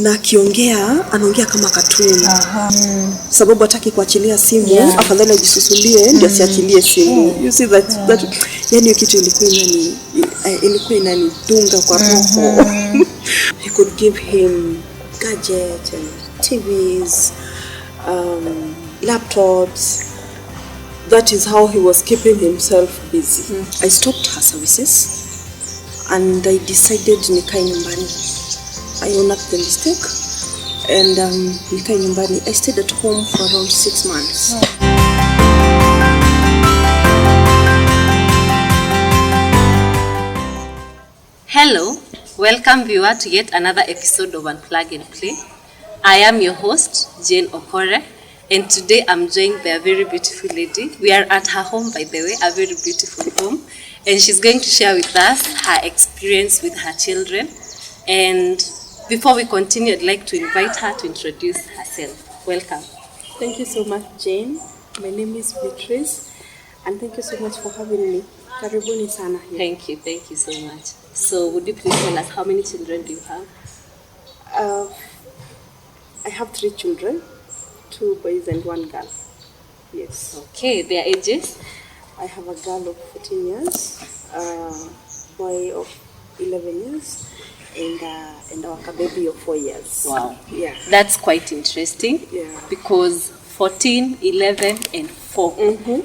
Na akiongea anaongea kama katuni. Sababu hataki kuachilia simu, afadhali ajisusulie ndio asiachilie simu. You see that yani kitu ilikuwa inanidunga kwa roho. He could give him gadgets and TVs, laptops. That is how he was keeping himself busy. I stopped her services and I decided nikae nyumbani. I owned up the mistake and nikae nyumbani. I stayed at home for around 6 months. Hello, welcome viewer to yet another episode of Unplug and Play. I am your host, Jane Okore, and today I'm joined by a very beautiful lady. We are at her home, by the way, a very beautiful home, and she's going to share with us her experience with her children. And before we continue, I'd like to invite her to introduce herself. Welcome. Thank you so much, Jane. My name is Beatrice, and thank you so much for having me. Karibuni sana here. Thank you so much. So would you please tell us how many children do you have? I have 3 children, 2 boys and 1 girl. Yes. Okay, their ages? I have a girl of 14 years, a boy of 11 years, and our baby of 4 years. Wow. Yeah. That's quite interesting. Yeah. Because 14, 11, and 4.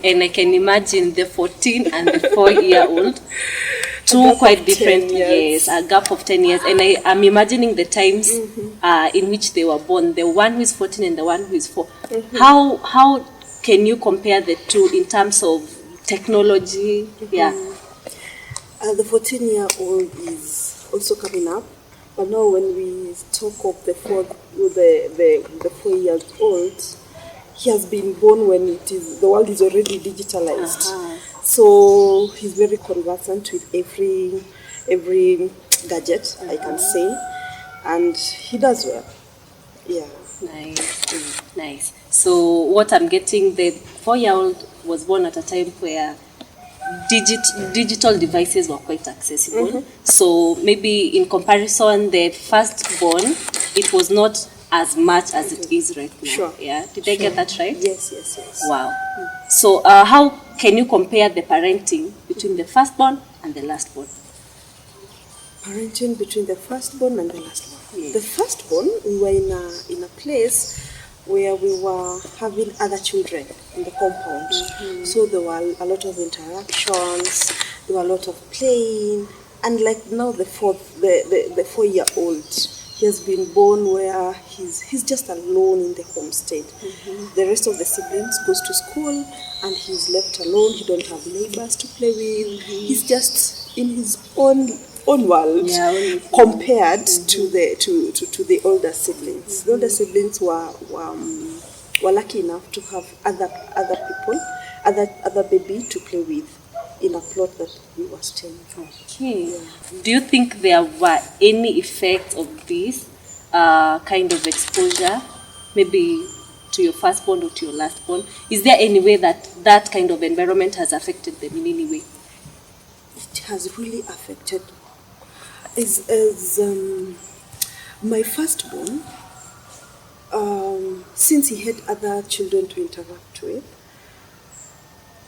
And I can imagine the 14 and the 4-year-old. Two quite different years, a gap of 10 years. And I'm imagining the times in which they were born. The one who is 14 and the one who is 4. How can you compare the two in terms of technology? Yeah. The 14-year-old is also coming up, but now when we talk of the 4-year-old, he has been born when the world is already digitalized. So he's very conversant with every gadget, I can say, and he does well. Yeah. Nice. So what I'm getting, the 4-year-old was born at a time where digital devices were quite accessible. So maybe in comparison, the firstborn, it was not as much as it is right now. Sure. Yeah. Did I get that right? Yes. Wow. So how can you compare the parenting between the firstborn and the lastborn? Parenting between the firstborn and the lastborn. Yes. The firstborn, we were in a place where we were having other children in the compound. So there were a lot of interactions, there were a lot of playing, and like now the 4-year-old, he has been born where he's just alone in the homestead. The rest of the siblings goes to school and he's left alone. He don't have neighbors to play with. He's just in his own world, compared to the older siblings. The older siblings were lucky enough to have other people, other baby to play with in a plot that we were staying. Okay. Yeah. Do you think there were any effects of this kind of exposure, maybe to your firstborn or to your lastborn? Is there any way that kind of environment has affected them in any way? It has really affected. My firstborn, since he had other children to interact with,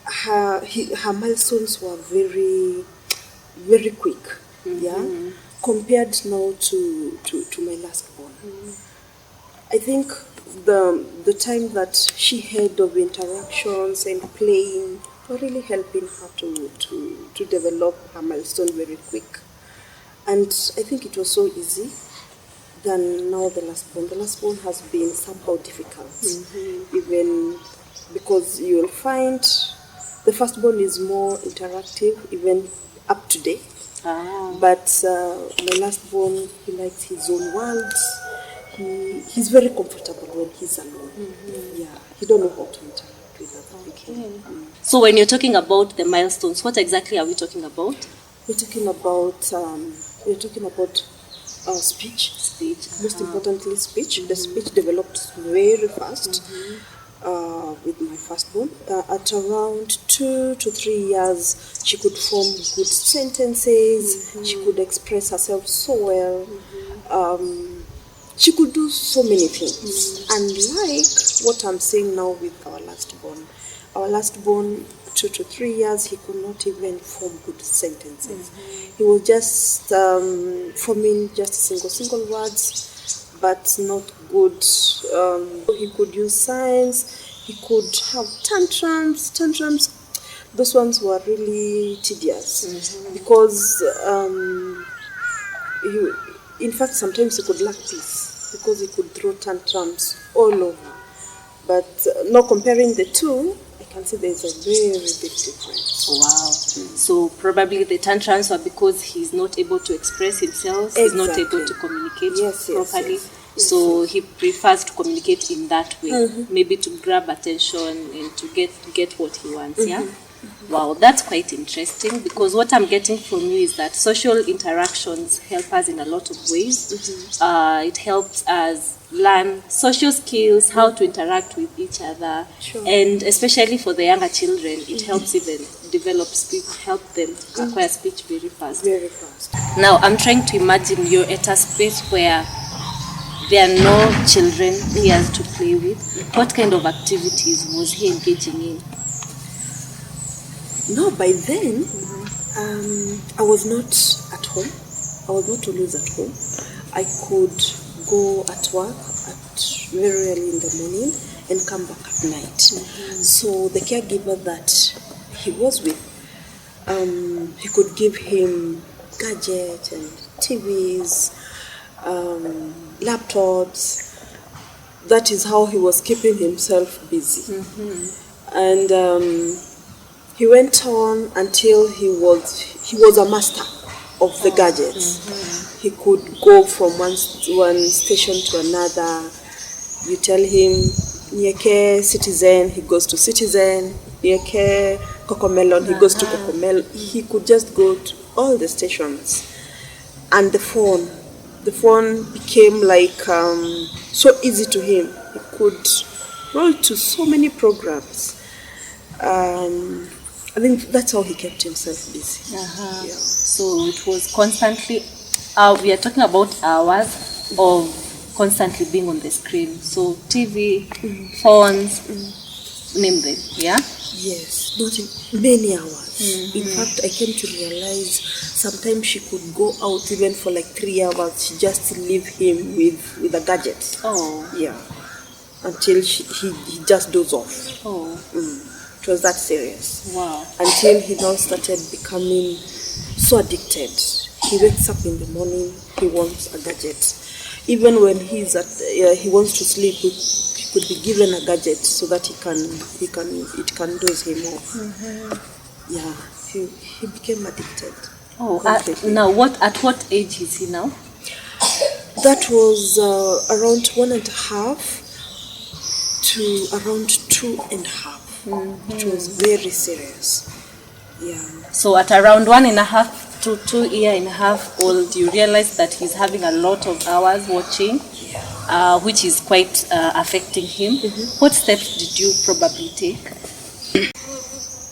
her milestones were very, very quick. Compared now to my lastborn. I think the time that she had of interactions and playing were really helping her to develop her milestone very quick. And I think it was so easy than now the lastborn. The lastborn has been somehow difficult, even because you will find the firstborn is more interactive, even up to date. But my lastborn, he likes his own world. He's very comfortable when he's alone. He don't know how to interact with other people. So when you're talking about the milestones, what exactly are we talking about? We're talking about speech. Most importantly, speech. The speech developed very fast. With my firstborn. At around 2 to 3 years, she could form good sentences. She could express herself so well. she could do so many things. Unlike what I'm saying now with our last born, 2 to 3 years, he could not even form good sentences. He was just forming just single words, but not good. He could use signs. He could have tantrums. Those ones were really tedious because in fact sometimes he could lack peace because he could throw tantrums all over. But now comparing the two, I can see there's a very big difference. Wow. So probably the tantrums were because he's not able to express himself, he's not able to communicate properly. Yes. So he prefers to communicate in that way, maybe to grab attention and to get what he wants, yeah? Wow, that's quite interesting, because what I'm getting from you is that social interactions help us in a lot of ways. It helps us learn social skills, how to interact with each other, and especially for the younger children, it helps even develop speech, help them acquire speech very fast. Now, I'm trying to imagine you're at a space where there are no children he has to play with. What kind of activities was he engaging in? No, by then, I was not at home. I was not always at home. I could go at work at very early in the morning and come back at night. So the caregiver that he was with, he could give him gadgets and TVs, laptops. That is how he was keeping himself busy. And he went on until he was a master of the gadgets. He could go from one station to another. You tell him Nieke Citizen, he goes to Citizen. Nieke Cocomelon, he goes to Cocomelon. He could just go to all the stations. And the phone became like so easy to him. He could roll to so many programs. I think that's how he kept himself busy. Yeah. So it was constantly, we are talking about hours of constantly being on the screen. So TV, phones, name them, yeah? Yes, not many hours. In fact, I came to realize sometimes she could go out even for like 3 hours. She just leave him with a gadget. Yeah. Until he just doze off. It was that serious. Wow. Until he now started becoming so addicted. He wakes up in the morning, he wants a gadget. Even when he wants to sleep, he could be given a gadget so that it can doze him off. Yeah, he became addicted. Now at what age is he now? That was around 1.5 to around 2.5. It was very serious. Yeah. So at around 1.5 to 2.5 old, you realize that he's having a lot of hours watching, which is quite affecting him. What steps did you probably take?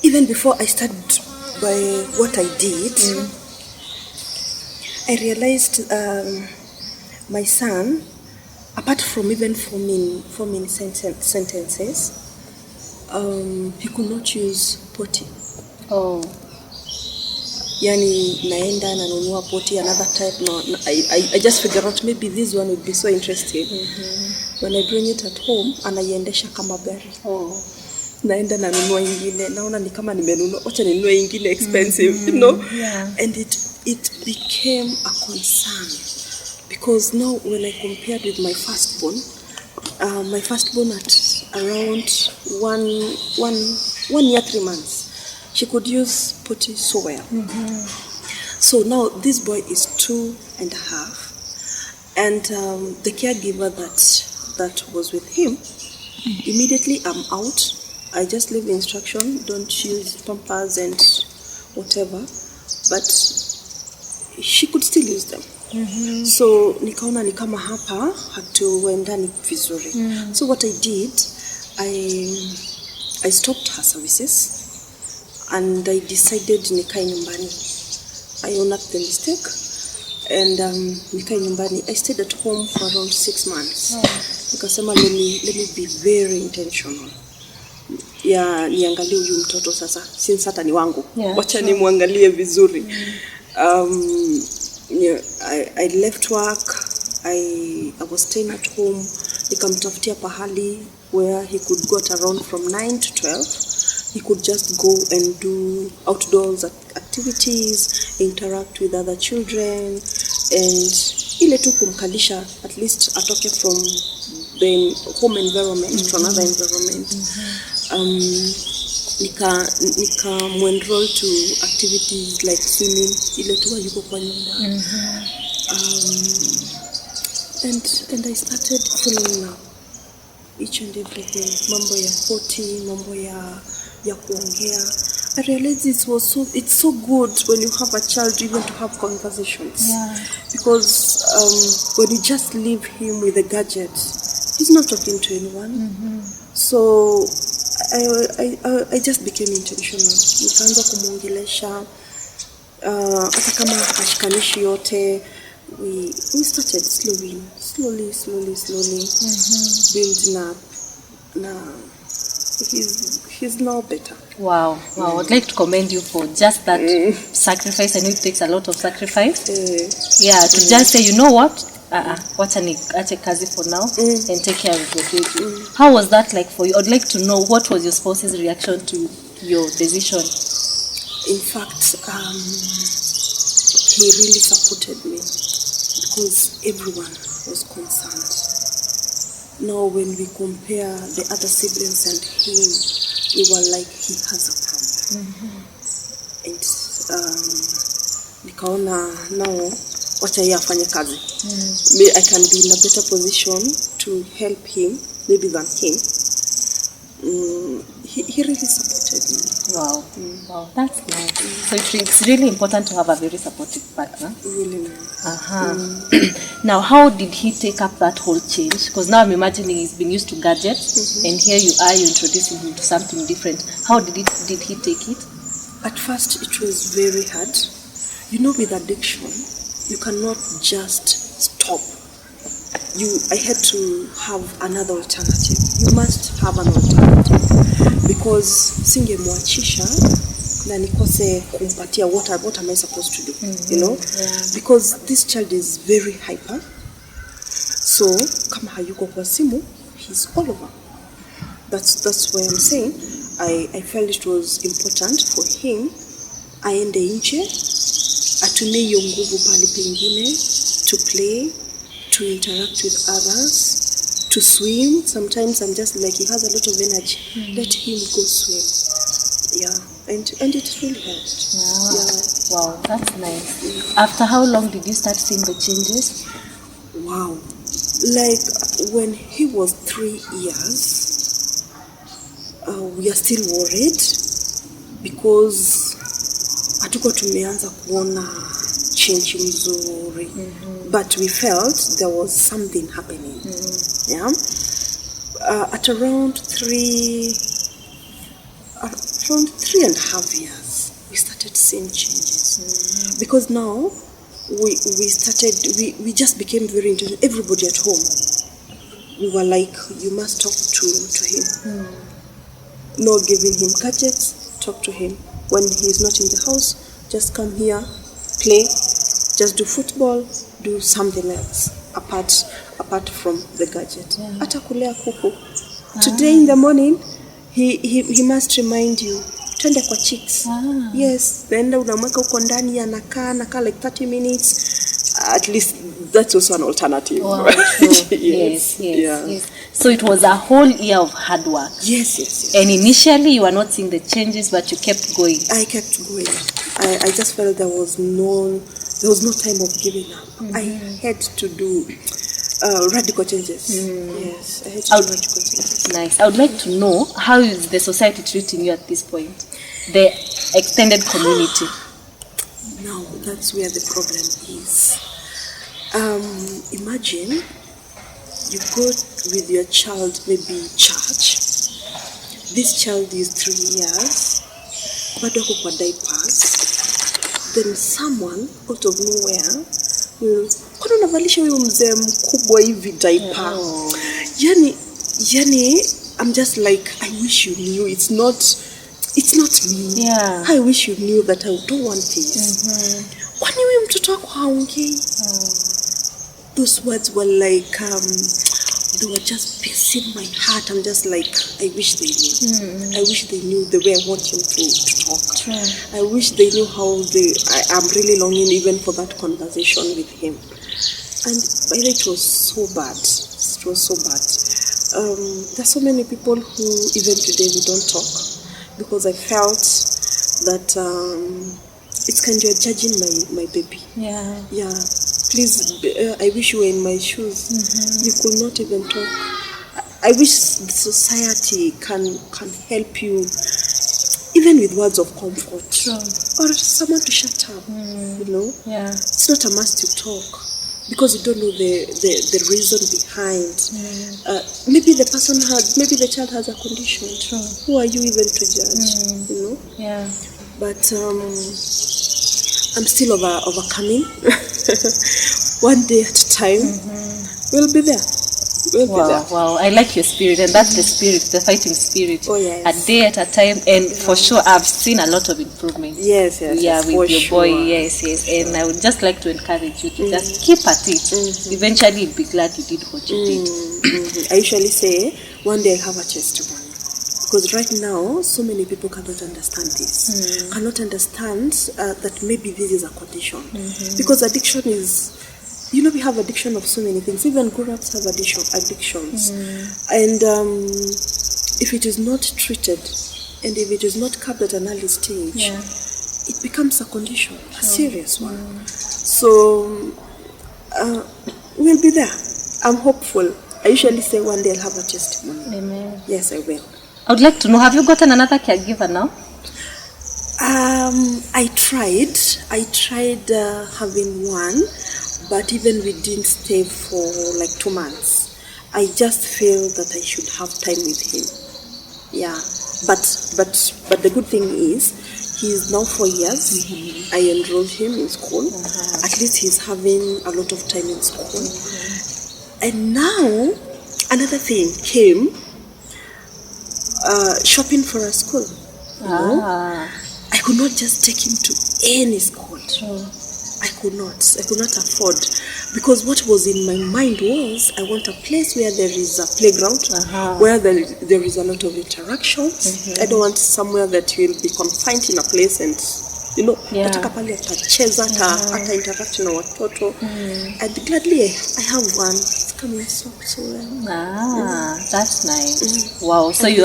Even before I started by what I did, I realized my son, apart from even forming sentences, he could not use potty. Yani naenda nanunua potty, another type. No, I just figure out maybe this one would be so interesting. When I bring it at home, anaiendesha kama gari. Naenda nanunua ingine, naona ni kama nimenunua, acha ninunue ingine expensive, you know. And it became a concern because now when I compared with my firstborn at around 1 year 3 months, she could use potty so well. So now this boy is 2.5, and the caregiver that was with him, immediately I'm out. I just leave instruction, don't use pampers and whatever, but she could still use them. So nikaona ni kama hapa hatuendani vizuri. So what I did, I stopped her services and I decided nikae nyumbani. I owned up the mistake and nikae nyumbani. I stayed at home for around 6 months. Nikasema let me be very intentional. Niangalie huyu mtoto sasa, since hata ni wangu. Wacha nimwangalie vizuri. I left work. I was staying at home. Nikamtafutia pahali where he could go at around from 9 to 12. He could just go and do outdoors activities, interact with other children, and ile tu kumkalisha, at least atoke from the home environment to another environment. Nika enroll to activities like swimming, ile tu yuko kwa nyumba. And I started following up each and everything. Mambo ya poti, mambo ya kuongea. I realized it's so good when you have a child even to have conversations. Because when you just leave him with a gadget, he's not talking to anyone. So I just became intentional. Nikaanza kumuongelesha hata kama hashikanishi yote. We started slowly building up. Now he's now better. Wow. I'd like to commend you for just that sacrifice. I know it takes a lot of sacrifice. To just say, you know what? Wacha niache kazi for now and take care of your baby. How was that like for you? I'd like to know what was your spouse's reaction to your decision. In fact, he really supported me because everyone was concerned. Now when we compare the other siblings and him, we were like, he has a problem. And nikaona now wacha yeye afanye kazi. I can be in a better position to help him maybe than him. He really supported me. Wow, that's nice. So it's really important to have a very supportive partner. Really nice. Now, how did he take up that whole change? Because now I'm imagining he's been used to gadgets, and here you are, you're introducing him to something different. How did he take it? At first, it was very hard. You know, with addiction, you cannot just stop. I had to have another alternative. You must have an alternative because singemwachisha na nikose kumpatia what am I supposed to do, you know? Because this child is very hyper. So kama hayuko kwa simu, he's all over. That's why I'm saying I felt it was important for him aende nje, atumie hiyo nguvu pale pengine to play, to interact with others, to swim. Sometimes I'm just like, he has a lot of energy. Let him go swim. And it really helped. Wow, that's nice. After how long did you start seeing the changes? Wow. Like when he was 3 years, we are still worried because hatuko tumeanza kuona change mzuri. But we felt there was something happening. At around 3.5 years, we started seeing changes. Because now we just became very intentional. Everybody at home, we were like, you must talk to him. No giving him gadgets, talk to him. When he's not in the house, just come here, play, just do football, do something else apart from the gadget. Hata kulea kuku. Today in the morning, he must remind you, twende kwa chicks. Yes, then unamweka uko ndani anakaa like 30 minutes. At least that's also an alternative. Wow, yes. So it was a whole year of hard work. Yes. And initially you were not seeing the changes, but you kept going. I kept going. I just felt there was no time of giving up. I had to do radical changes. Yes, I had to do radical changes. Nice. I would like to know, how is the society treating you at this point? The extended community. Now, that's where the problem is. Imagine you go with your child, maybe church. This child is 3 years, bado ako kwa diapers. Then someone out of nowhere Kwani unavalisha huyo mzee mkubwa hivi diaper? Yani I'm just like, I wish you knew it's not me. Yeah. I wish you knew that I don't want this. Kwani huyu mtoto wako haongei? Those words were like they were just piercing my heart. I'm just like, I wish they knew. I wish they knew the way I want him to talk. True. I wish they knew how I'm really longing even for that conversation with him. And by the way, it was so bad. It was so bad. There's so many people who even today we don't talk because I felt that it's kind of judging my baby. Yeah. Yeah. Please, I wish you were in my shoes. You could not even talk. I wish the society can help you, even with words of comfort. True. Or someone to shut up. You know. Yeah. It's not a must to talk because you don't know the reason behind. Maybe the child has a condition. True. Who are you even to judge? You know. Yeah. But I'm still overcoming. One day at a time. We'll be there. We'll be there. Wow, I like your spirit, and that's the spirit, the fighting spirit. Oh, yes. A day at a time, and for sure, I've seen a lot of improvement. Yes. Yeah, with for your sure. boy, yes. And I would just like to encourage you to just keep at it. Eventually, you'll be glad you did what you did. I usually say, one day I'll have a testimony. Because right now, so many people cannot understand this. Cannot understand that maybe this is a condition. Because addiction is, we have addiction of so many things. Even grown-ups have addictions. And if it is not treated, and if it is not kept at an early stage, it becomes a condition, a serious one. So, we'll be there. I'm hopeful. I usually say one day I'll have a testimony. Amen. Yes, I will. I would like to know, have you gotten another caregiver now? I tried having one, but even we didn't stay for like 2 months. I just feel that I should have time with him. Yeah, but the good thing is he's now 4 years. I enrolled him in school. At least he's having a lot of time in school. And now another thing came. Shopping for a school. You know? I could not just take him to any school. True. I could not afford, because what was in my mind was I want a place where there is a playground, where there is a lot of interactions. I don't want somewhere that you'll be confined in a place and nataka pale atacheza hata interact na watoto. And gladly I have one. It's coming so well. That's nice. Wow. So you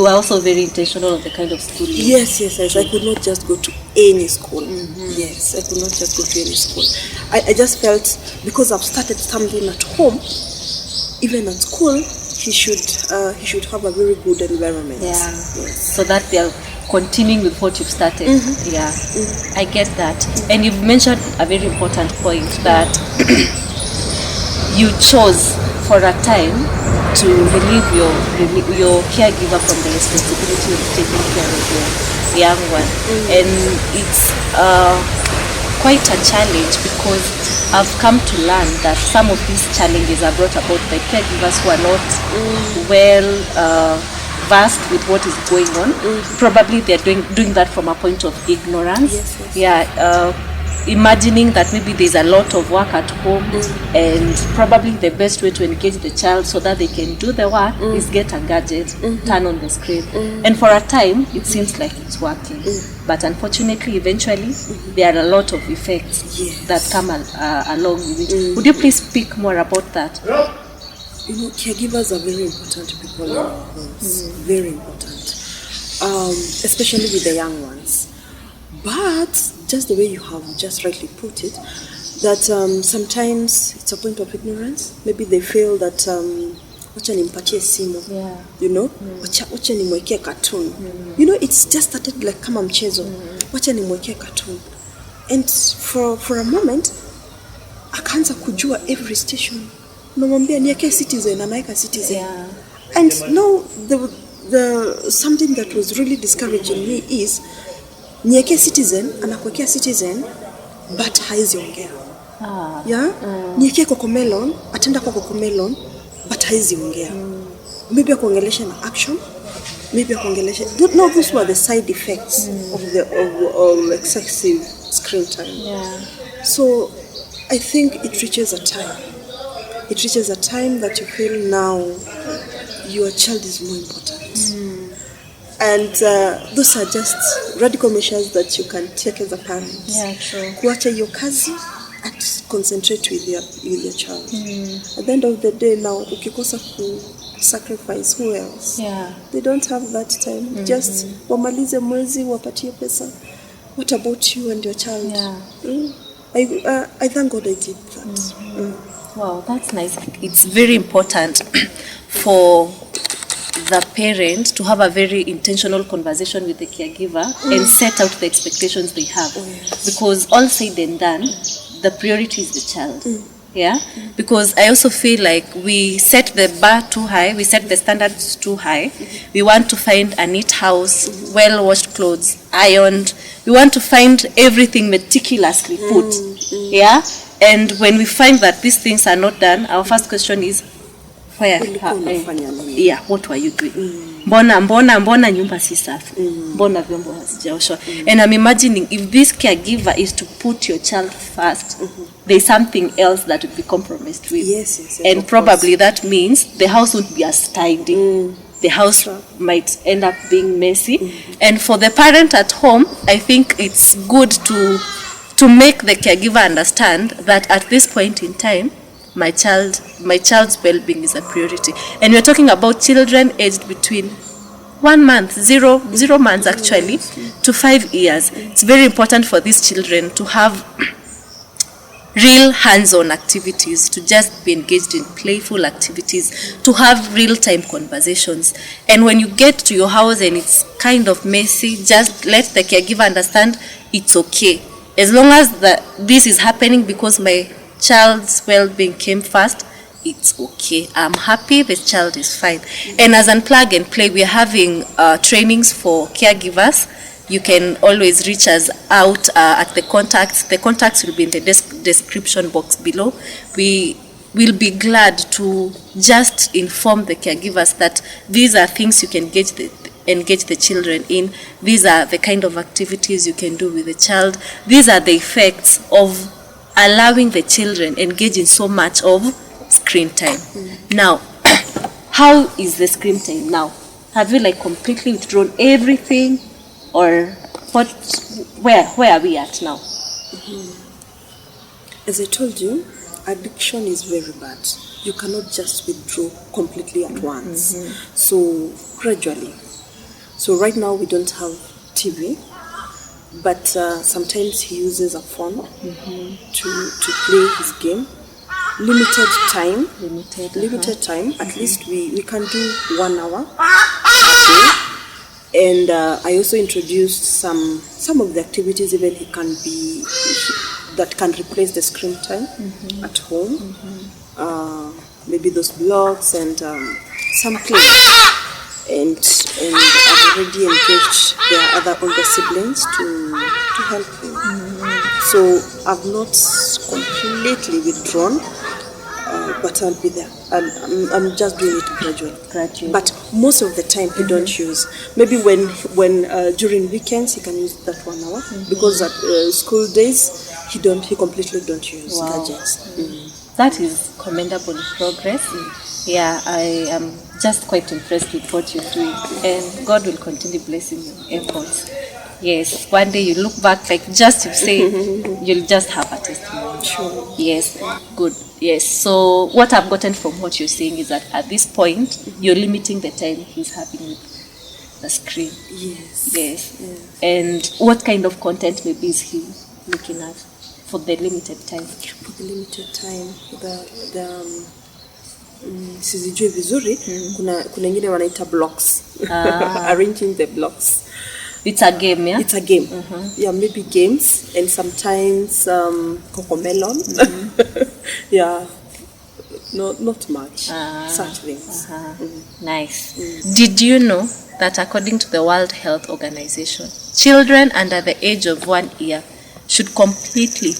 are also very intentional of the kind of school. Yes. I could not just go to any school. Yes, I could not just go to any school. I just felt because I've started something at home, even at school, he should have a very good environment. Yeah. Yes. So that they are continuing with what you've started. Yeah. I get that. And you've mentioned a very important point that you chose for a time to relieve your caregiver from the responsibility of taking care of your young one. And it's quite a challenge, because I've come to learn that some of these challenges are brought about by caregivers who are not well versed with what is going on. Probably they're doing that from a point of ignorance. Yes. Yeah. Imagining that maybe there's a lot of work at home, and probably the best way to engage the child so that they can do the work is get a gadget, turn on the screen. And for a time, it seems like it's working. But unfortunately, eventually, there are a lot of effects that come along with it. Would you please speak more about that? Caregivers are very important people in our homes. Very important. Especially with the young ones. But just the way you have just rightly put it, that sometimes it's a point of ignorance. Maybe they feel that wacha nimpatie simu, wacha nimwekee cartoon. It's just started like kama mchezo. Wacha nimwekee cartoon. And for a moment, akaanza kujua every station. Unamwambia niwekee Citizen, anaweka Citizen. And now the something that was really discouraging me is niwekee Citizen, anakuwekea Citizen, but haizi ongea. Yeah? Niekie Cocomelon, atenda kwa Cocomelon, but haizi ongea. Maybe akuongelesha na action, maybe akuongelesha. No, those were the side effects of excessive screen time. Yeah. So I think it reaches a time. It reaches a time that you feel now your child is more important. And those are just radical measures that you can take as a parent. Yeah, true. Kuacha your kazi and concentrate with your child. At the end of the day now, ukikosa ku sacrifice, who else? Yeah. They don't have that time. Just wamalize mwezi, wapatie pesa. What about you and your child? Yeah. I thank God I did that. Wow, that's nice. It's very important for the parent to have a very intentional conversation with the caregiver and set out the expectations they have. Because all said and done, the priority is the child. Yeah? Because I also feel like we set the bar too high, we set the standards too high. We want to find a neat house, well-washed clothes, ironed. We want to find everything meticulously put. Yeah? And when we find that these things are not done, our first question is, what were you doing? Mbona nyumba si safi? Mbona vyombo hazijaoshwa? And I'm imagining if this caregiver is to put your child first, there's something else that would be compromised with. Yes, and probably that means the house won't be as tidy. The house might end up being messy. And for the parent at home, I think it's good to make the caregiver understand that at this point in time, my child's well-being is a priority. And we're talking about children aged between 1 month, zero months actually, to 5 years. It's very important for these children to have real hands-on activities, to just be engaged in playful activities, to have real-time conversations. And when you get to your house and it's kind of messy, just let the caregiver understand it's okay. As long as this is happening because my child's well-being came first, it's okay. I'm happy, the child is fine. And as Unplug and Play, we're having trainings for caregivers. You can always reach us out at the contacts. The contacts will be in the description box below. We will be glad to just inform the caregivers that these are things you can engage the children in. These are the kind of activities you can do with the child. These are the effects of allowing the children engage in so much of screen time. Now, how is the screen time now? Have you completely withdrawn everything, or where are we at now? As I told you, addiction is very bad. You cannot just withdraw completely at once. So gradually. So right now we don't have TV. But sometimes he uses a phone to play his game. Limited time. At least we can do 1 hour a day. And I also introduced some of the activities even that can replace the screen time at home. Maybe those blocks and some play. And I've already engaged their other older siblings to help him. So I've not completely withdrawn, but I'll be there. I'm just doing it gradually. But most of the time he don't use. Maybe when during weekends he can use that 1 hour, because at school days he completely don't use gadgets. That is commendable progress. Yeah, I am just quite impressed with what you're doing, and God will continue blessing your efforts. Yes, one day you look back, just you say, you'll just have a testimony. Sure. Yes, good. Yes, so what I've gotten from what you're saying is that at this point, you're limiting the time he's having with the screen. Yes. And what kind of content maybe is he looking at for the limited time? For the limited time, sizijui vizuri, kuna ingine wanaita blocks. Arranging the blocks. It's a game, yeah? It's a game. Yeah, maybe games, and sometimes Cocomelon. Yeah, not much. Such things. Nice. Did you know that according to the World Health Organization, children under the age of 1 year should completely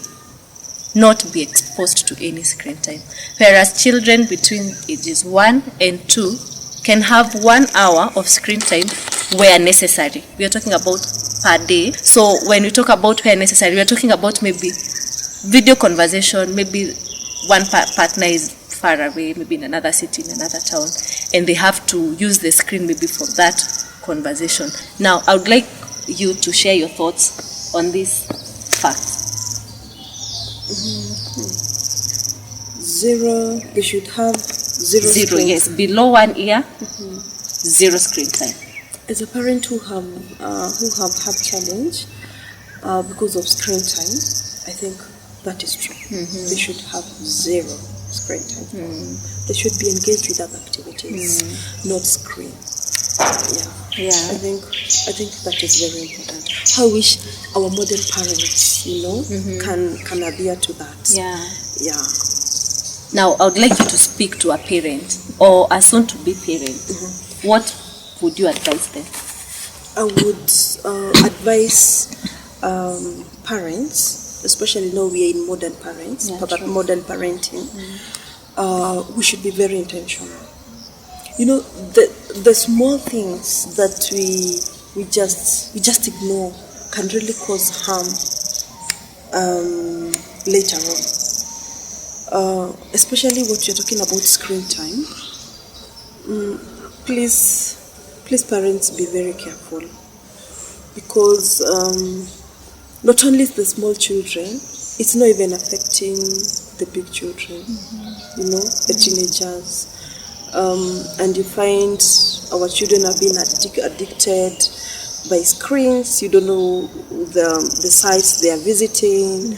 not be exposed to any screen time. Whereas children between ages 1 and 2 can have 1 hour of screen time where necessary. We are talking about per day. So when we talk about where necessary, we are talking about maybe video conversation, maybe one partner is far away, maybe in another city, in another town, and they have to use the screen maybe for that conversation. Now, I would like you to share your thoughts on this fact. Zero, they should have zero screen. Yes, below 1 year, zero screen time. As a parent who have had challenge because of screen time, I think that is true. They should have zero screen time. They should be engaged with other activities, not screen. Yeah. I think that is very important. I wish our modern parents, can adhere to that. Yeah. Now, I would like you to speak to a parent or a soon-to-be parent. What would you advise them? I would advise parents, especially now we are in modern parents, modern parenting. We should be very intentional. The small things that we just ignore can really cause harm later on. Especially what you're talking about screen time. Please parents, be very careful, because not only the small children, it's not even affecting the big children, the teenagers. And you find our children are being addicted by screens. You don't know the sites they are visiting.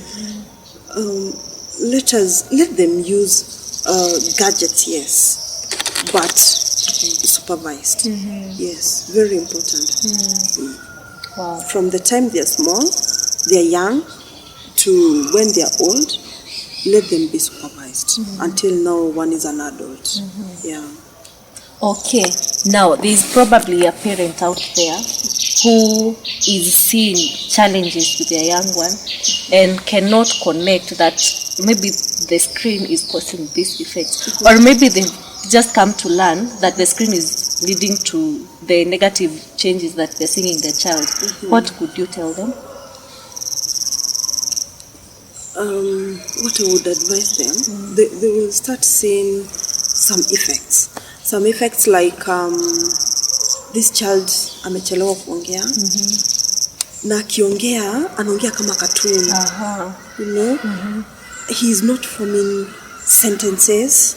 Let them use gadgets, yes, but supervised. Yes, very important. Wow. From the time they are small, they are young, to when they are old, let them be supervised until now one is an adult. Yeah. Okay, now there is probably a parent out there who is seeing challenges with their young one and cannot connect that maybe the screen is causing this effect, or maybe they just come to learn that the screen is leading to the negative changes that they're seeing in their child. What could you tell them? What I would advise them, they will start seeing some effects like this child amechelewa kuongea, na akiongea anaongea kama cartoon. He's not forming sentences.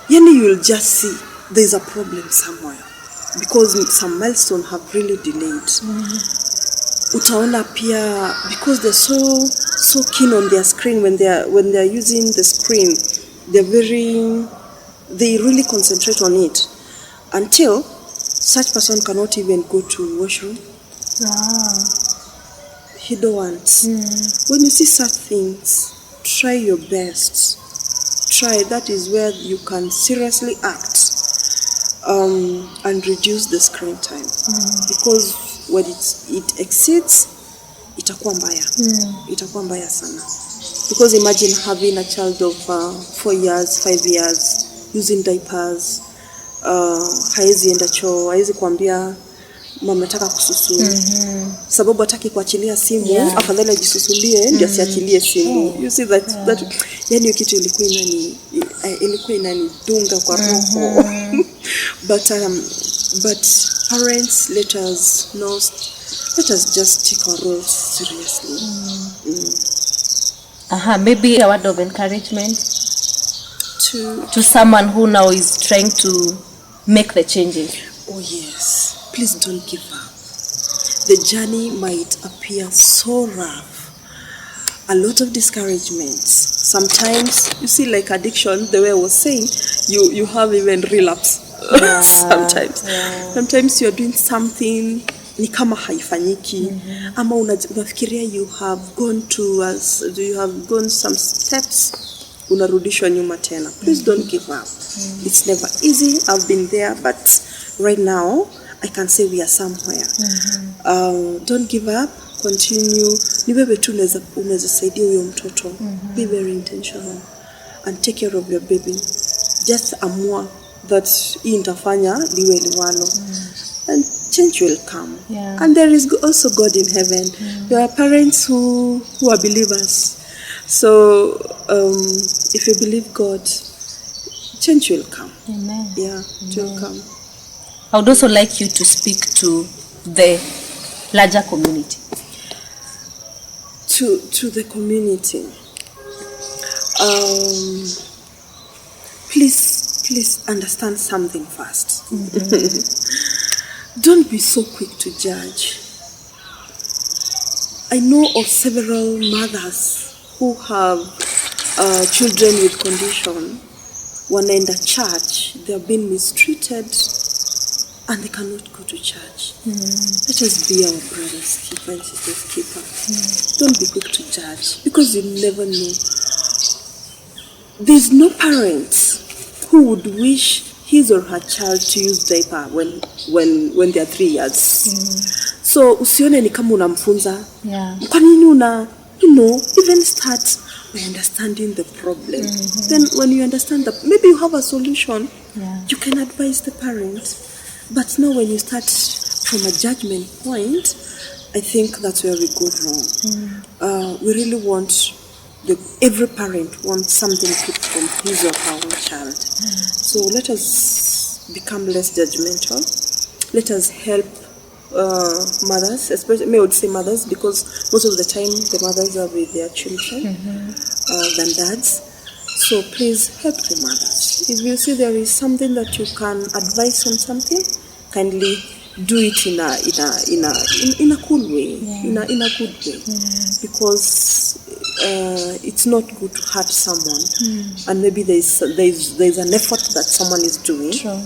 You'll just see there's a problem somewhere, because some milestones have really delayed. Utaona pia, because they're so keen on their screen, when they're using the screen, they really concentrate on it until such person cannot even go to washroom. He don't want. When you see such things, try your best. That is where you can seriously act and reduce the screen time, because when it exceeds, itakuwa mbaya sana. Because imagine having a child of 4 years, 5 years using diapers, haezi enda choo, haezi kuambia mama nataka kususu, sababu hataki kuachilia simu, afadhali ajisusulie ndio asiachilie simu. You see that yani kitu ilikuwa inanidunga kwa roho. But parents, let us just take our roles seriously. Maybe a word of encouragement to someone who now is trying to make the changes. Oh yes, please don't give up. The journey might appear so rough, a lot of discouragements. Sometimes, you see, like addiction, the way I was saying, you have even relapse. Sometimes you're doing something ni kama haifanyiki, ama unafikiria you have gone some steps, unarudishwa nyuma tena. Please don't give up. It's never easy. I've been there, but right now I can say we are somewhere. Don't give up. continue. Ni wewe tu unaweza saidia huyo mtoto. Be very intentional and take care of your baby. Just amua that hii nitafanya liwe liwalo. And change will come. Yeah. And there is also God in heaven. There are parents who are believers. So if you believe God, change will come. Amen. Yeah, it will come. I would also like you to speak to the larger community. To the community. Please understand something first. Don't be so quick to judge. I know of several mothers who have children with condition. Wanaenda church, they have been mistreated and they cannot go to church. Let us be our brother's keeper and sister's keeper. Don't be quick to judge, because you never know. There's no parent who would wish his or her child to use diaper when they are 3 years. So usione ni kama unamfunza. Yeah. Kwa nini even start by understanding the problem. Then when you understand that, maybe you have a solution, you can advise the parent. But now when you start from a judgment point, I think that's where we go wrong. We really want, every parent wants something good from his or her own child. So let us become less judgmental. Let us help mothers, especially, I would say mothers, because most of the time the mothers are with their children than dads. So please help the mothers. If you see there is something that you can advise on something, kindly do it in a cool way, in a good way, because it's not good to hurt someone, and maybe there's an effort that someone is doing. Sure.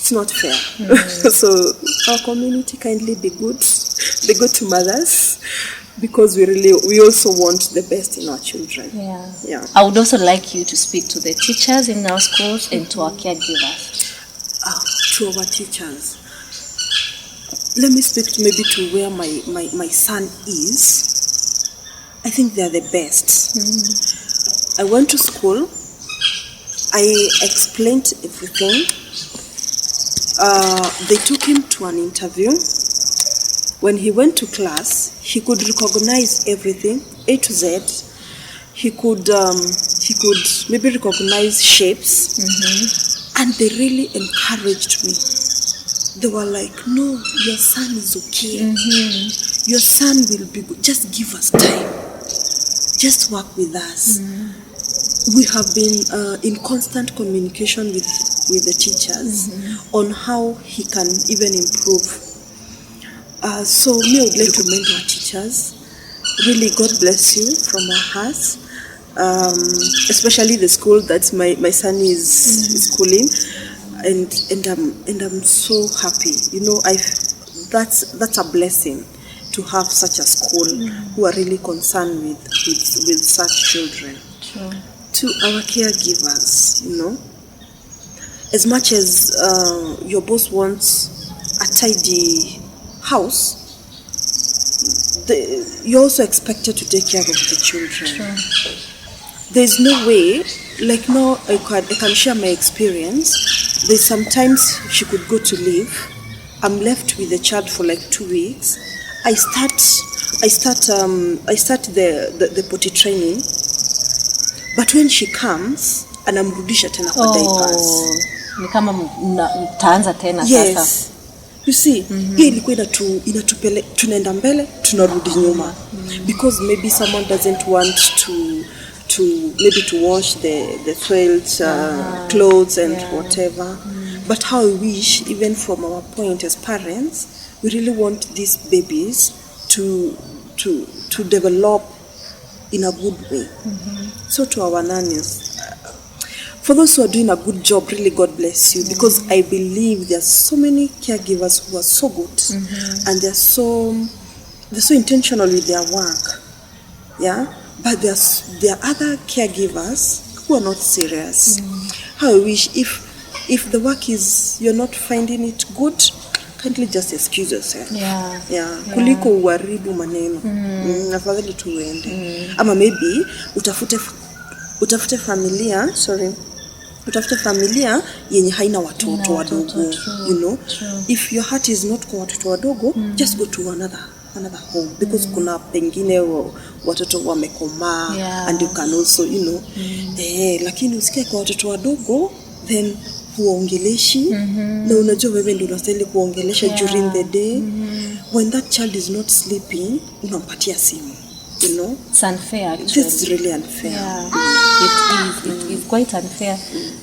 It's not fair. So our community, kindly be good to mothers, because we also want the best in our children. Yeah. I would also like you to speak to the teachers in our schools and to our caregivers. To our teachers. Let me speak maybe to where my son is. I think they're the best. I went to school. I explained everything. They took him to an interview. When he went to class, he could recognize everything, A to Z. He could maybe recognize shapes, and they really encouraged me. They were like, "No, your son is okay. Your son will be good. Just give us time. Just work with us." We have been in constant communication with the teachers on how he can even improve. So me, I would like to commend our teachers. Really, God bless you from our hearts. Especially the school that my son is schooling, and I'm so happy. That's a blessing to have such a school who are really concerned with such children. Sure. To our caregivers, as much as your boss wants a tidy house, you're also expected to take care of the children. Sure. There's no way, like now I can share my experience. There's sometimes she could go to leave. I'm left with the child for like 2 weeks. I start the potty training. But when she comes, anamrudisha tena kwa diapers. Ni kama mtaanza tena sasa. Yes. You see, hii ilikuwa inatupele tunaenda mbele, tunarudi nyuma. Because maybe someone doesn't want to wash the soiled clothes and whatever. But how I wish, even from our point as parents, we really want these babies to develop in a good way. So to our nannies, for those who are doing a good job, really God bless you, because I believe there are so many caregivers who are so good, and they're so intentional with their work. Yeah, but there are other caregivers who are not serious. How I wish if the work is, you're not finding it good, kindly just excuse yourself. Yeah. Kuliko uharibu maneno. Afadhali tu uende. Ama maybe utafute familia, utafute familia yenye haina watoto wadogo, you know. If your heart is not kwa watoto wadogo, just go to another home, because kuna pengine watoto wamekomaa, and you can also, you know, lakini usikae kwa watoto wadogo then huongeleshi, na unajua wewe ndio unastahili kuongelesha during the day. When that child is not sleeping, unampatia simu, you know. It's unfair, actually. This is really unfair. It is quite unfair.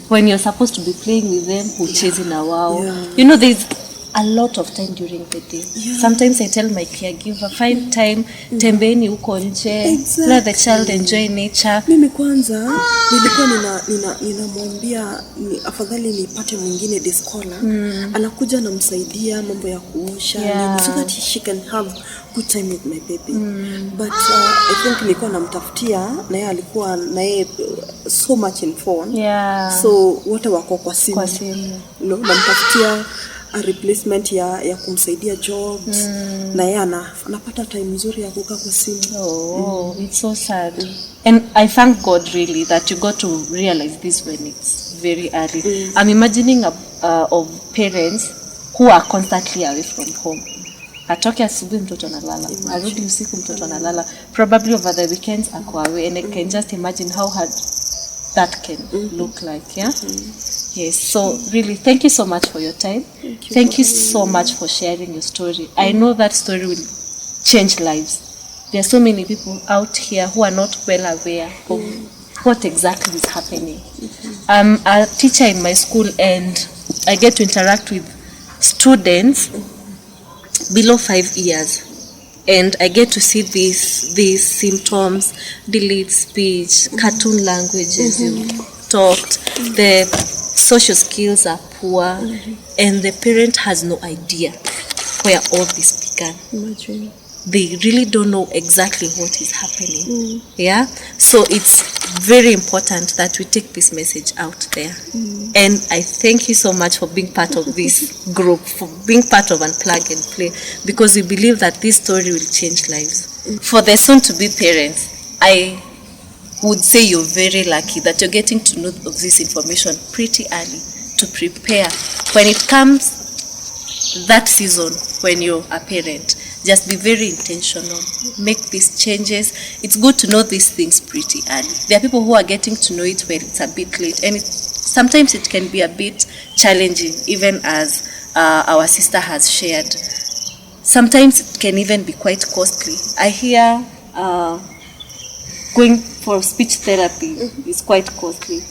When you're supposed to be playing with them, who chasing a wow. You know, there's a lot of time during the day. Sometimes I tell my caregiver, find time, tembeni huko nje, let the child enjoy nature. Mimi kwanza nilikuwa ninamwambia afadhali nipate mwingine diskola, anakuja namsaidia mambo ya kuosha, so that she can have good time with my baby. But I think nilikuwa namtafutia, na yeye alikuwa na yeye so much in phone. So wote wako kwa simu. No, namtafutia a replacement ya kumsaidia jobs, na yeye anapata time nzuri ya kukaa kwa simu. It's so sad. And I thank God really that you got to realize this when it's very early. I'm imagining of parents who are constantly away from home. Atoke asubuhi mtoto analala, arudi usiku mtoto analala, probably over the weekends ako away, and I can just imagine how hard that can look like. Yes, so really thank you so much for your time. Thank you so much for sharing your story. I know that story will change lives. There are so many people out here who are not well aware of what exactly is happening. I'm a teacher in my school, and I get to interact with students below 5 years, and I get to see these symptoms: delayed speech, cartoon languages, you talked, the social skills are poor, and the parent has no idea where all this began. Imagine. They really don't know exactly what is happening. So it's very important that we take this message out there. And I thank you so much for being part of this group, for being part of Unplug and Play, because we believe that this story will change lives. For the soon-to-be parents, I would say you're very lucky that you're getting to know of this information pretty early to prepare when it comes that season when you're a parent. Just be very intentional. Make these changes. It's good to know these things pretty early. There are people who are getting to know it when it's a bit late, and sometimes it can be a bit challenging, even as our sister has shared. Sometimes it can even be quite costly. I hear going for speech therapy is quite costly.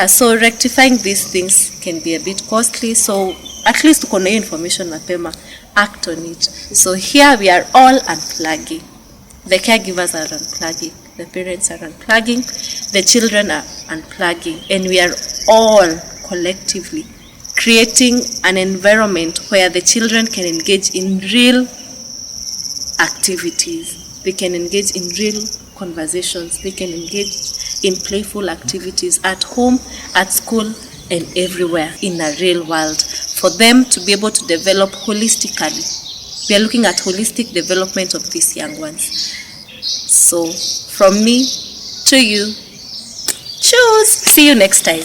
So rectifying these things can be a bit costly. So at least to know information mapema, act on it. So here we are all unplugging. The caregivers are unplugging, the parents are unplugging, the children are unplugging, and we are all collectively creating an environment where the children can engage in real activities. They can engage in real conversations. They can engage in playful activities at home, at school, and everywhere in a real world, for them to be able to develop holistically. We are looking at holistic development of these young ones. So from me to you, choose. See you next time.